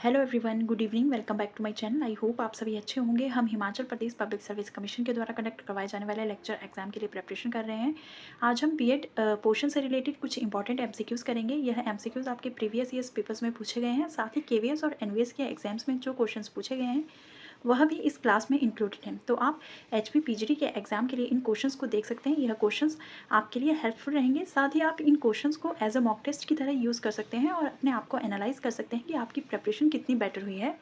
Hello everyone, good evening. Welcome back to my channel. I hope आप सभी अच्छे होंगे। हम Himachal Pradesh public service commission के द्वारा कंडक्ट करवाए जाने वाले लेक्चर एग्जाम के लिए प्रिपरेशन कर रहे हैं। आज हम बीएड पोर्शन से रिलेटेड कुछ इंपॉर्टेंट एमसीक्यूज करेंगे। यह एमसीक्यूज आपके प्रीवियस ईयर्स पेपर्स में पूछे गए हैं, साथ ही केवीएस और एनवीएस के एग्जाम्स में जो क्वेश्चन पूछे गए हैं वह भी इस क्लास में इंक्लूडेड हैं। तो आप एचपी पीजीडी के एग्जाम के लिए इन क्वेश्चंस को देख सकते हैं। यह क्वेश्चंस आपके लिए हेल्पफुल रहेंगे। साथ ही आप इन क्वेश्चंस को एज अ मॉक टेस्ट की तरह यूज़ कर सकते हैं और अपने आप को एनालाइज कर सकते हैं कि आपकी प्रिपरेशन कितनी बेटर हुई है।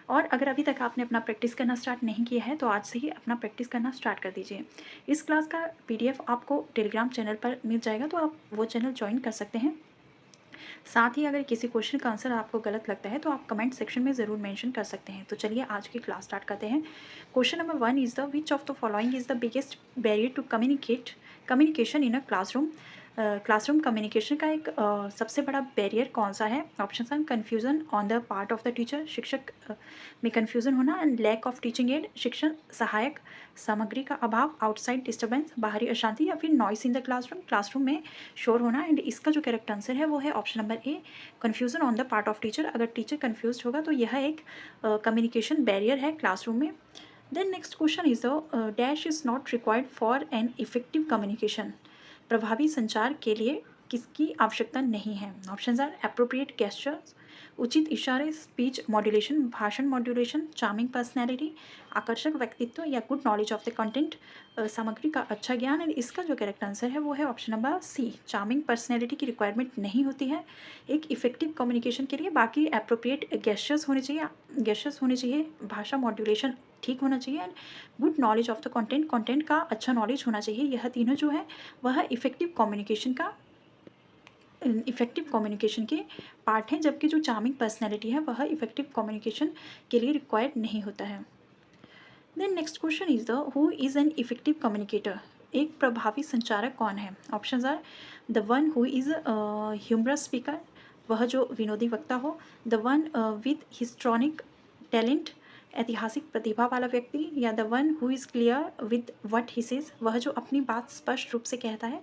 और अगर अभी तक आपने अपना प्रैक्टिस करना स्टार्ट नहीं किया है तो आज से ही अपना प्रैक्टिस करना स्टार्ट कर दीजिए। इस क्लास का पीडीएफ आपको टेलीग्राम चैनल पर मिल जाएगा, तो आप वो चैनल ज्वाइन कर सकते हैं। साथ ही अगर किसी क्वेश्चन का आंसर आपको गलत लगता है तो आप कमेंट सेक्शन में ज़रूर मेंशन कर सकते हैं। तो चलिए आज की क्लास स्टार्ट करते हैं। Question number 1 is the which of the following is the biggest barrier to communication in a classroom. Classroom communication का एक सबसे बड़ा बैरियर कौन सा है? Option one, confusion on the part of the teacher, शिक्षक में कन्फ्यूज़न होना, and lack of teaching aid, शिक्षण सहायक सामग्री का अभाव, आउटसाइड डिस्टर्बेंस, बाहरी अशांति, या फिर noise in the classroom, classroom में शोर होना। एंड इसका जो करेक्ट आंसर है वो है option number A, confusion on the part of teacher. अगर टीचर कन्फ्यूज होगा तो यह एक कम्युनिकेशन बैरियर है क्लासरूम में। Then next question is the dash is not required for an effective communication. प्रभावी संचार के लिए किसकी आवश्यकता नहीं है? ऑप्शन आर एप्रोप्रिएट गेस्चर्स, उचित इशारे, स्पीच मॉड्यूलेशन, भाषण मॉड्यूलेशन, चार्मिंग पर्सनैलिटी, आकर्षक व्यक्तित्व, या good knowledge of the content, सामग्री का अच्छा ज्ञान। एंड इसका जो करेक्ट आंसर है वो है option number C, charming personality की रिक्वायरमेंट नहीं होती है एक इफेक्टिव कम्युनिकेशन के लिए। बाकी एप्रोप्रिएट गेस्चर्स होने चाहिए, भाषा मॉड्यूलेशन ठीक होना चाहिए, and good knowledge of the content, content का अच्छा नॉलेज होना चाहिए। यह तीनों जो है वह इफेक्टिव कम्युनिकेशन के पार्ट हैं, जबकि जो चार्मिंग पर्सनैलिटी है वह इफेक्टिव कम्युनिकेशन के लिए रिक्वायर्ड नहीं होता है। Then next question is the who is an effective communicator. एक प्रभावी संचारक कौन है? Option are the one who is humorous speaker, वह जो विनोदी वक्ता हो, the one with histrionic talent, ऐतिहासिक प्रतिभा वाला व्यक्ति, या the one who is clear with what he says, वह जो अपनी बात स्पष्ट रूप से कहता है,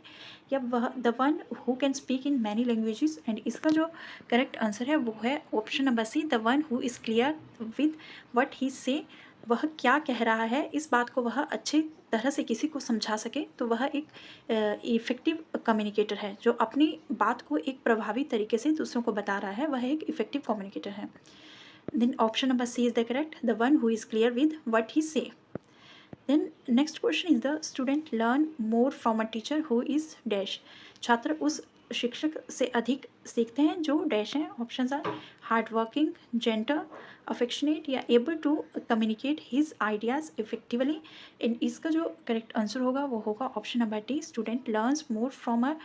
या वह the one who can speak in many languages. And इसका जो करेक्ट आंसर है वो है option number C, the one who is clear with what he say, वह क्या कह रहा है इस बात को वह अच्छी तरह से किसी को समझा सके, तो वह एक इफ़ेक्टिव कम्युनिकेटर है। जो अपनी बात को एक प्रभावी तरीके से दूसरों को बता रहा है वह एक इफ़ेक्टिव कम्युनिकेटर है। Then option number C is the correct, the one who is clear with what he say. Then next question is the student learn more from a teacher who is dash. छात्र उस शिक्षक से अधिक सीखते हैं जो dash हैं। Option are hard working, gentle, affectionate, या able to communicate his ideas effectively. इसका जो करेक्ट आंसर होगा वो होगा option number D, student learns more from a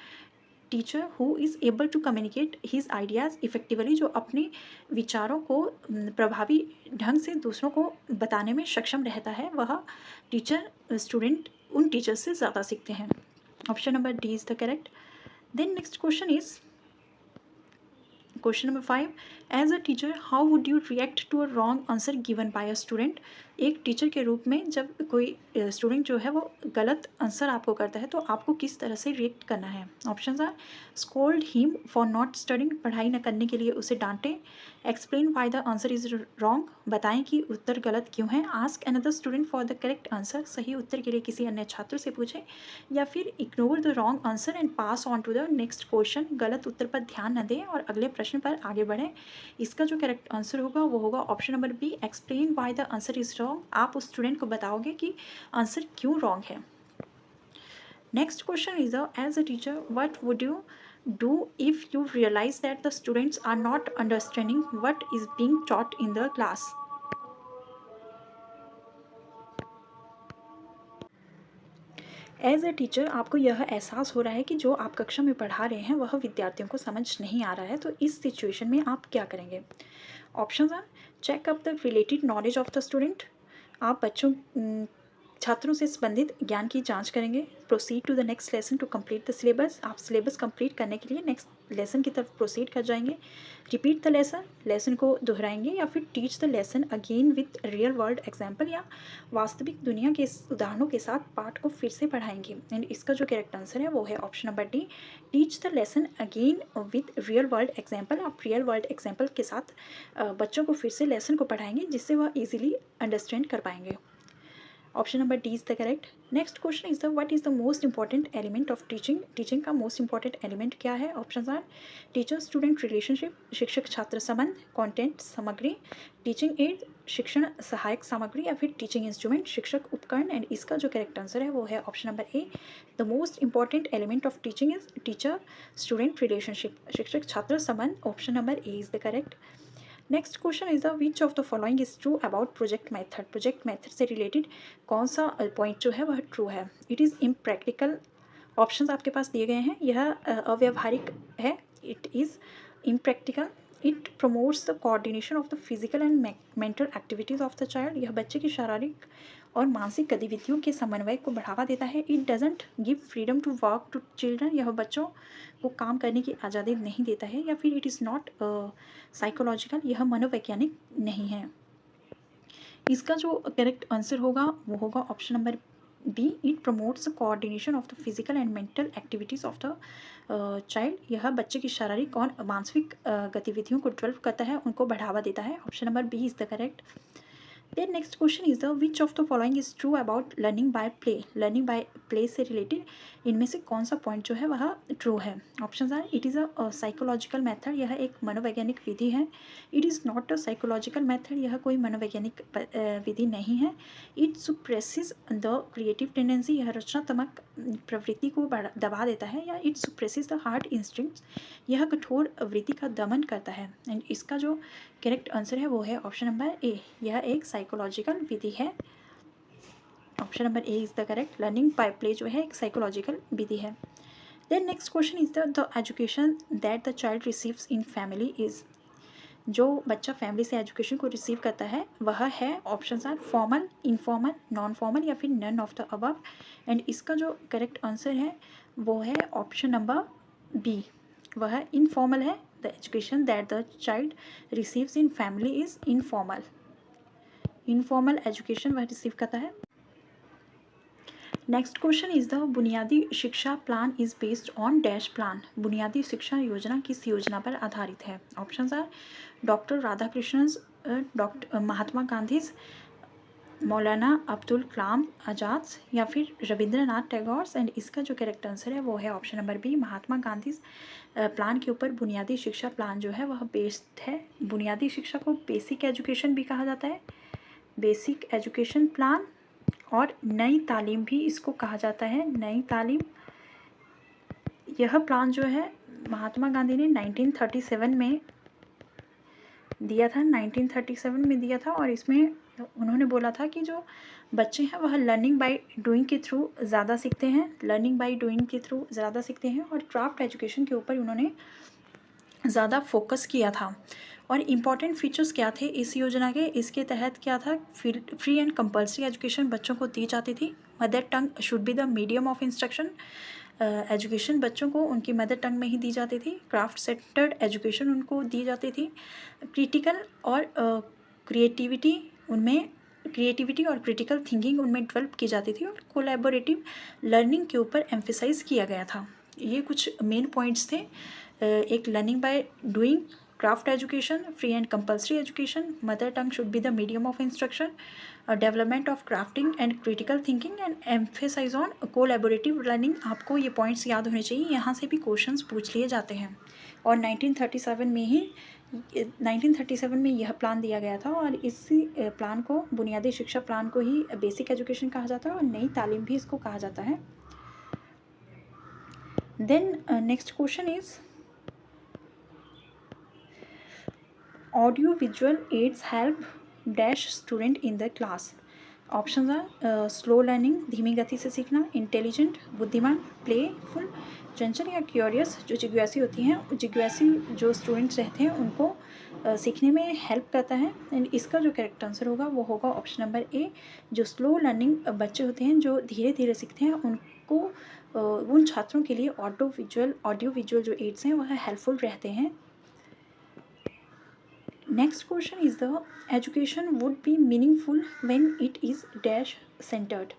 teacher who is able to communicate his ideas effectively. जो अपने विचारों को प्रभावी ढंग से दूसरों को बताने में सक्षम रहता है वह स्टूडेंट उन टीचर से ज़्यादा सीखते हैं। Option number D is the correct. Then next question is question number 5, as a teacher how would you react to a wrong answer given by a student. एक टीचर के रूप में जब कोई स्टूडेंट जो है वो गलत आंसर आपको करता है तो आपको किस तरह से रिएक्ट करना है? Option are scold him for not studying, पढ़ाई न करने के लिए उसे डांटें, explain why the answer is wrong, बताएं कि उत्तर गलत क्यों है, ask another student for the correct answer, सही उत्तर के लिए किसी अन्य छात्र से पूछें, या फिर ignore the wrong answer and pass on to the next question, गलत उत्तर पर ध्यान न दें और अगले प्रश्न पर आगे बढ़ें। इसका जो करेक्ट आंसर होगा वो होगा option number B, explain why the answer is wrong. आप उस स्टूडेंट को बताओगे कि आंसर क्यों रॉन्ग है। Next question is as a teacher what would you do if you realize that the students are not understanding what is being taught in the class? As a teacher आपको यह एहसास हो रहा है कि जो आप कक्षा में पढ़ा रहे हैं वह विद्यार्थियों को समझ नहीं आ रहा है, तो इस सिचुएशन में आप क्या करेंगे? Option are check up the related knowledge of the student. आप बच्चों छात्रों से संबंधित ज्ञान की जांच करेंगे। Proceed to the next lesson to complete the syllabus, आप सिलेबस कंप्लीट करने के लिए नेक्स्ट लेसन की तरफ प्रोसीड कर जाएंगे। रिपीट द लेसन, लेसन को दोहराएंगे, या फिर teach the lesson again with real world example, या वास्तविक दुनिया के उदाहरणों के साथ पाठ को फिर से पढ़ाएंगे। एंड इसका जो करेक्ट आंसर है वो है option number D, teach the lesson again with real world example. आप रियल वर्ल्ड एग्जाम्पल के साथ बच्चों को फिर से लेसन को पढ़ाएंगे जिससे वह ईजिली अंडरस्टैंड कर पाएंगे। Option number D is the correct. Next question is the what is the most important element of teaching, teaching का मोस्ट इंपॉर्टेंट एलिमेंट क्या है? Option are teacher student relationship, शिक्षक छात्र संबंध, कंटेंट सामग्री, टीचिंग एड शिक्षण सहायक सामग्री, या फिर टीचिंग इंस्ट्रूमेंट शिक्षक उपकरण। एंड इसका जो करेक्ट आंसर है वो है option number A, the most important element of teaching is teacher student relationship, शिक्षक छात्र संबंध। Option number A is the correct. Next question is the which of the following is true about project method, project method से related कौन सा point जो है वह true है? इट इज़ इम्प्रैक्टिकल, ऑप्शंस आपके पास दिए गए हैं, यह अव्यवहारिक है। It is impractical, it promotes the coordination of the physical and mental activities of the child, यह बच्चे की शारीरिक और मानसिक गतिविधियों के समन्वय को बढ़ावा देता है। It doesn't give freedom to work to children, यह बच्चों को काम करने की आज़ादी नहीं देता है। या फिर इट इज़ नॉट साइकोलॉजिकल, यह मनोवैज्ञानिक नहीं है। इसका जो करेक्ट आंसर होगा वो होगा option number B, it promotes the coordination of the physical and mental activities of the child, यह बच्चे की शारीरिक और मानसिक गतिविधियों को डेवलप करता है, उनको बढ़ावा देता है। Option number B is the correct. Then next question is the which of the following is true about learning by play, learning by play से रिलेटेड इनमें से कौन सा पॉइंट जो है वह ट्रू है? Option are it is a psychological method, यह एक मनोवैज्ञानिक विधि है। It is not a psychological method, यह कोई मनोवैज्ञानिक विधि नहीं है। It suppresses the creative tendency, यह रचनात्मक प्रवृत्ति को दबा देता है। या it suppresses the herd instincts, यह कठोर वृत्ति का दमन करता है। एंड इसका जो करेक्ट आंसर है वो है ऑप्शन नंबर ए, यह एक साइकोलॉजिकल विधि है। Option number A is the correct, learning by play जो है एक साइकोलॉजिकल विधि है। Then next question is the education that the child receives in family is, जो बच्चा फैमिली से एजुकेशन को रिसीव करता है वह है option are formal, informal, non formal, या फिर none of the above. And इसका जो करेक्ट आंसर है वो है ऑप्शन नंबर बी, वह इनफॉर्मल है। The education that the child receives in family is informal, informal education वह रिसीव करता है। नेक्स्ट क्वेश्चन इज द बुनियादी शिक्षा plan is based on dash plan, बुनियादी शिक्षा योजना किस योजना पर आधारित है? Options are doctor Radhakrishnan, doctor Mahatma Gandhi, मौलाना अब्दुल कलाम आज़ाद, या फिर रविंद्रनाथ टैगोर। एंड इसका जो करेक्ट आंसर है वो है option number B, Mahatma Gandhi plan के ऊपर बुनियादी शिक्षा प्लान जो है वह बेस्ड है। बुनियादी शिक्षा को बेसिक एजुकेशन भी कहा जाता है, बेसिक एजुकेशन प्लान, और नई तालीम भी इसको कहा जाता है, नई तालीम। यह प्लान जो है महात्मा गांधी ने 1937 में दिया था, 1937 में दिया था। और इसमें उन्होंने बोला था कि जो बच्चे हैं वह लर्निंग बाय डूइंग के थ्रू ज़्यादा सीखते हैं, लर्निंग बाय डूइंग के थ्रू ज़्यादा सीखते हैं, और क्राफ्ट एजुकेशन के ऊपर उन्होंने ज़्यादा फोकस किया था। और इम्पॉर्टेंट फीचर्स क्या थे इस योजना के? इसके तहत क्या था, फ्री एंड कंपल्सरी एजुकेशन बच्चों को दी जाती थी। Mother tongue should be the medium of instruction, education बच्चों को उनकी मदर टंग में ही दी जाती थी। क्राफ्ट सेंटर्ड एजुकेशन उनको दी जाती थी। क्रिटिकल और क्रिएटिविटी उनमें, क्रिएटिविटी और क्रिटिकल थिंकिंग उनमें डेवलप की जाती थी। और कोलैबोरेटिव लर्निंग के ऊपर एम्फेसाइज किया गया था। ये कुछ मेन पॉइंट्स थे, एक learning by doing, craft education, free and compulsory education, mother tongue should be the medium of instruction, development of crafting and critical thinking, and emphasize on collaborative learning. आपको ये points याद होने चाहिए, यहाँ से भी क्वेश्चंस पूछ लिए जाते हैं। और 1937 में यह प्लान दिया गया था। और इसी प्लान को, बुनियादी शिक्षा प्लान को ही बेसिक एजुकेशन कहा जाता है, और नई तालीम भी इसको कहा जाता है। Then next question is audio visual aids help dash student in the class. Option are slow learning, धीमी गति से सीखना, इंटेलिजेंट, बुद्धिमान, प्लेफुल, चंचल, या क्यूरियस। जो जिज्ञासी होती हैं, जिज्ञासी जो स्टूडेंट्स रहते हैं उनको सीखने में हेल्प करता है। एंड इसका जो करेक्ट आंसर होगा वो होगा ऑप्शन नंबर ए। जो स्लो लर्निंग बच्चे होते हैं, जो धीरे धीरे सीखते हैं, उनको उन छात्रों के लिए ऑडियो विजुअल जो एड्स हैं वह हेल्पफुल रहते हैं। Next question is the education would be meaningful when it is dash centred.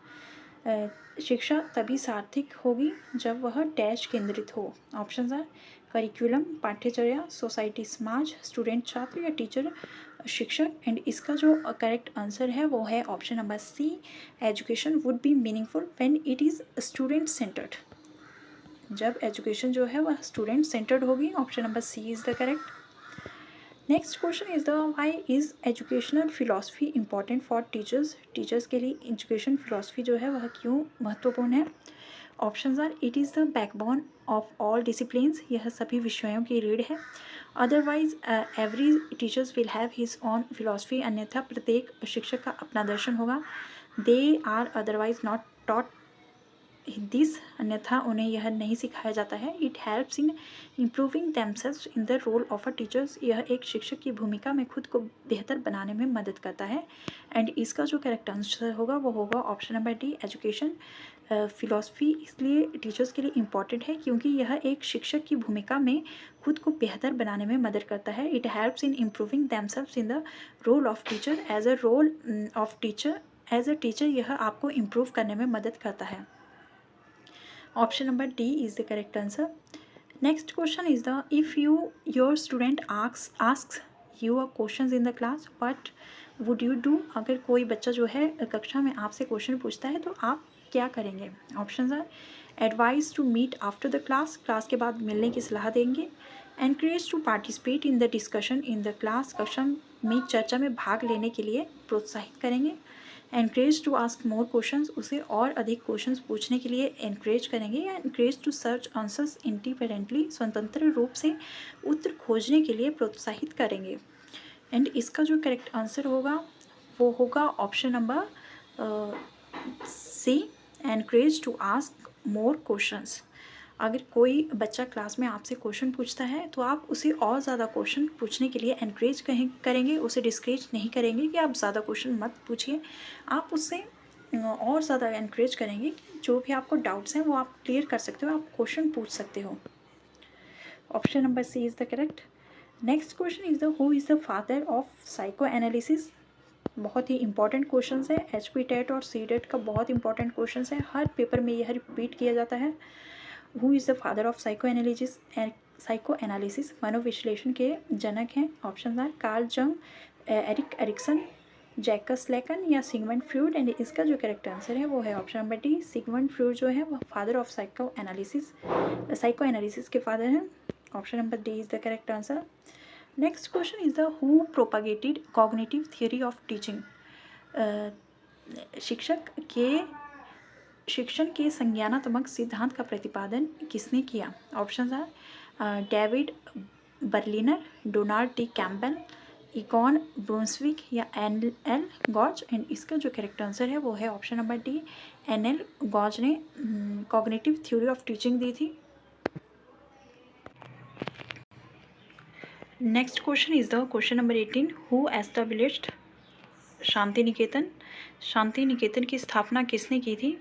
शिक्षा तभी सार्थक होगी जब वह डैश केंद्रित हो। ऑप्शन आर करिकुलम, पाठ्यचर्या, सोसाइटी समाज, स्टूडेंट छात्र या टीचर शिक्षक। एंड इसका जो करेक्ट आंसर है वो है option number C. Education would be meaningful when it is student centered. जब एजुकेशन जो है वह स्टूडेंट सेंटर्ड होगी। Option number C is the correct. Next question is the why is educational philosophy important for teachers. Teachers के लिए education philosophy जो है वह क्यों महत्वपूर्ण है। Options are it is the backbone of all disciplines. यह सभी विषयों की रीढ़ है। Otherwise every teachers will have his own philosophy. अन्यथा प्रत्येक शिक्षक का अपना दर्शन होगा। They are otherwise not taught this. अन्यथा उन्हें यह नहीं सिखाया जाता है। It helps in improving themselves in the role of a teachers. यह एक शिक्षक की भूमिका में खुद को बेहतर बनाने में मदद करता है। एंड इसका जो करेक्ट आंसर होगा वो होगा option number D. Education philosophy इसलिए टीचर्स के लिए इम्पॉर्टेंट है क्योंकि यह एक शिक्षक की भूमिका में खुद को बेहतर बनाने में मदद करता है। It helps in improving themselves in the role of teacher. As a role of teacher, as a teacher यह आपको इम्प्रूव करने में मदद करता है। Option number D is the correct answer. Next question is the if your student asks you a questions in the class, what would you do? अगर कोई बच्चा जो है कक्षा में आपसे क्वेश्चन पूछता है तो आप क्या करेंगे। Options are advice to meet after the class, class के बाद मिलने की सलाह देंगे। Encourage to participate in the discussion in the class, कक्षा में चर्चा में भाग लेने के लिए प्रोत्साहित करेंगे। Encourage to ask more questions, उसे और अधिक क्वेश्चंस पूछने के लिए एनकरेज करेंगे। या encourage to search answers independently, स्वतंत्र रूप से उत्तर खोजने के लिए प्रोत्साहित करेंगे। एंड इसका जो करेक्ट आंसर होगा वो होगा option number C. Encourage to ask more questions. अगर कोई बच्चा क्लास में आपसे क्वेश्चन पूछता है तो आप उसे और ज़्यादा क्वेश्चन पूछने के लिए एनकरेज करेंगे, उसे डिस्करेज नहीं करेंगे कि आप ज़्यादा क्वेश्चन मत पूछिए। आप उससे और ज़्यादा एनकरेज करेंगे कि जो भी आपको डाउट्स हैं वो आप क्लियर कर सकते हो, आप क्वेश्चन पूछ सकते हो। Option number C is the correct. Next question is the who is the father of psychoanalysis. बहुत ही इंपॉर्टेंट क्वेश्चन है। HP टेट और CTET का बहुत इंपॉर्टेंट क्वेश्चन है, हर पेपर में यह रिपीट किया जाता है। Who is the father of psychoanalysis, मनोविश्लेषण के जनक हैं। Option are Carl Jung, Erik Erikson, Jacques Lacan या सिगमंड फ्रूड। एंड इसका जो करेक्ट आंसर है वो है option number D. Sigmund Freud जो है वह फादर ऑफ साइको एनालिसिस के फादर हैं। Option number D is the correct answer. Next question is the who propagated cognitive theory of teaching. शिक्षण के संज्ञानात्मक सिद्धांत का प्रतिपादन किसने किया। Option are David Berliner, Donald T Campbell, Egon Brunswik या एल गॉज। एंड इसका जो करेक्ट आंसर है वो है option number D. NL Gage ने कॉग्निटिव थ्योरी ऑफ टीचिंग दी थी। Next question is the question number 18 who established Shanti Niketan. Shanti Niketan की स्थापना किसने की थी।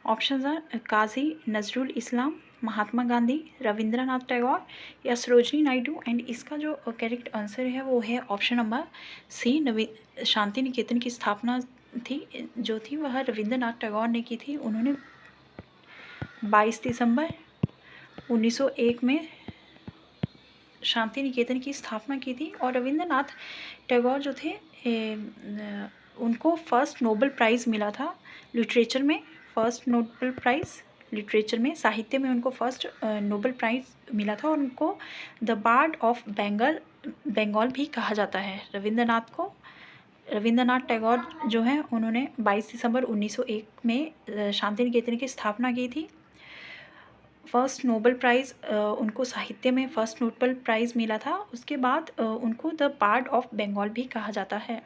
ऑप्शंस आर काजी नजरुल इस्लाम, महात्मा गांधी, रविंद्रनाथ टैगोर या सरोजनी नायडू। एंड इसका जो करेक्ट आंसर है वो है ऑप्शन नंबर सी। शांति निकेतन की स्थापना जो थी वह रविंद्रनाथ टैगोर ने की थी। उन्होंने 22 दिसंबर 1901 में शांति निकेतन की स्थापना की थी। और रविंद्रनाथ टैगोर जो थे उनको फर्स्ट नोबेल प्राइज़ मिला था लिटरेचर में। फर्स्ट नोबेल प्राइज़ लिटरेचर में, साहित्य में उनको फर्स्ट नोबेल प्राइज़ मिला था। और उनको द बार्ड ऑफ बंगाल भी कहा जाता है। रविंद्रनाथ टैगोर जो हैं उन्होंने 22 दिसंबर 1901 में शांति निकेतन की स्थापना की थी। फर्स्ट नोबेल प्राइज़ उनको साहित्य में फर्स्ट नोबेल प्राइज़ मिला था। उसके बाद उनको द बार्ड ऑफ बंगाल भी कहा जाता है।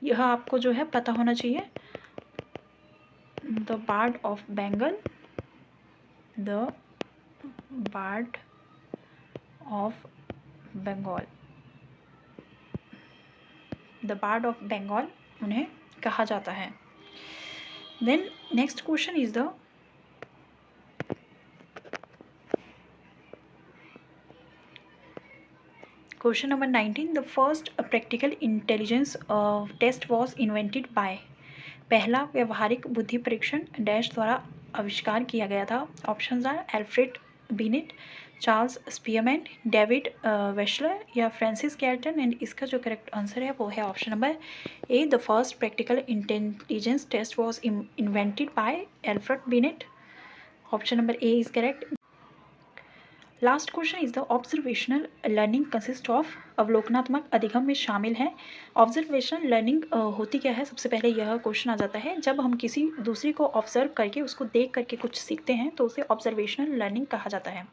यह आपको जो है पता होना चाहिए। The bard of Bengal, the bard of Bengal. The bard of Bengal उन्हें कहा जाता है। Then next question is the question number 19, the first practical intelligence test was invented by. पहला व्यवहारिक बुद्धि परीक्षण डैश द्वारा आविष्कार किया गया था। Options are Alfred Binet, Charles Spearman, David Wechsler या फ्रांसिस गैल्टन। एंड इसका जो करेक्ट आंसर है वो है option number A, the first practical intelligence test was invented by Alfred Binet. Option number A is correct. Last question is the observational learning consist of. अवलोकनात्मक अधिगम में शामिल है। ऑब्जर्वेशनल लर्निंग होती क्या है, सबसे पहले यह क्वेश्चन आ जाता है। जब हम किसी दूसरे को ऑब्जर्व करके उसको देख करके कुछ सीखते हैं तो उसे ऑब्जर्वेशनल लर्निंग कहा जाता है।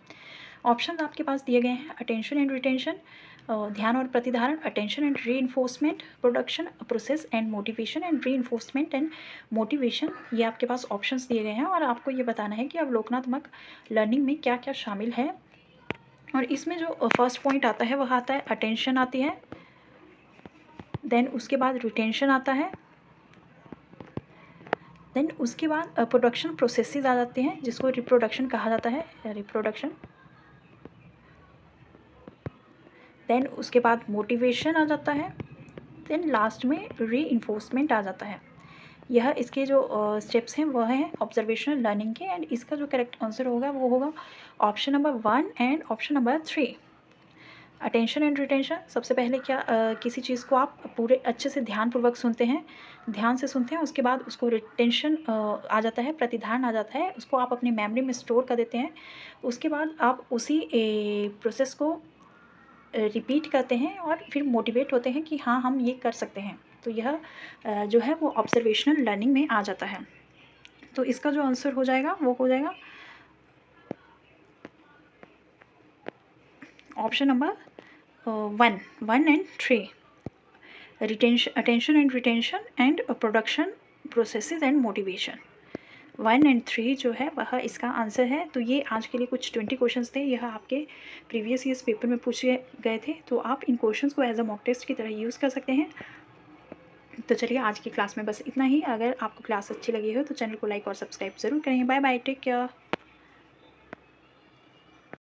ऑप्शन आपके पास दिए गए हैं, अटेंशन एंड रिटेंशन, ध्यान और प्रतिधारण, attention and reinforcement, production, process and motivation and reinforcement and motivation. ये आपके पास ऑप्शंस दिए गए हैं और आपको ये बताना है कि अवलोकनात्मक लर्निंग में क्या क्या शामिल है। और इसमें जो फर्स्ट पॉइंट आता है वह आता है अटेंशन आती है, देन उसके बाद रिटेंशन आता है, देन उसके बाद प्रोडक्शन प्रोसेसेस आ जाते हैं जिसको रिप्रोडक्शन कहा जाता है, रिप्रोडक्शन, देन उसके बाद मोटिवेशन आ जाता है, देन लास्ट में रीइंफोर्समेंट आ जाता है। यह इसके जो स्टेप्स हैं वह हैं ऑब्जर्वेशनल लर्निंग के। एंड इसका जो करेक्ट आंसर होगा वो होगा option number 1 and option number 3, attention and retention. सबसे पहले क्या किसी चीज़ को आप पूरे अच्छे से ध्यानपूर्वक सुनते हैं, ध्यान से सुनते हैं, उसके बाद उसको रिटेंशन आ जाता है, प्रतिधारण आ जाता है, उसको आप अपनी मेमोरी में स्टोर कर देते हैं। उसके बाद आप उसी प्रोसेस को रिपीट करते हैं और फिर मोटिवेट होते हैं कि हाँ हम ये कर सकते हैं। तो यह जो है वो ऑब्जर्वेशनल लर्निंग में आ जाता है। तो इसका जो आंसर हो जाएगा वो हो जाएगा option number 1 and 3, retention, attention and retention and production processes and motivation. 1 and 3 जो है वह इसका आंसर है। तो ये आज के लिए कुछ 20 क्वेश्चंस थे, यह आपके प्रीवियस ईयर्स पेपर में पूछे गए थे। तो आप इन क्वेश्चंस को एज अ मॉक टेस्ट की तरह यूज़ कर सकते हैं। तो चलिए आज की क्लास में बस इतना ही। अगर आपको क्लास अच्छी लगी हो तो चैनल को लाइक और सब्सक्राइब ज़रूर करें। Bye bye, take care.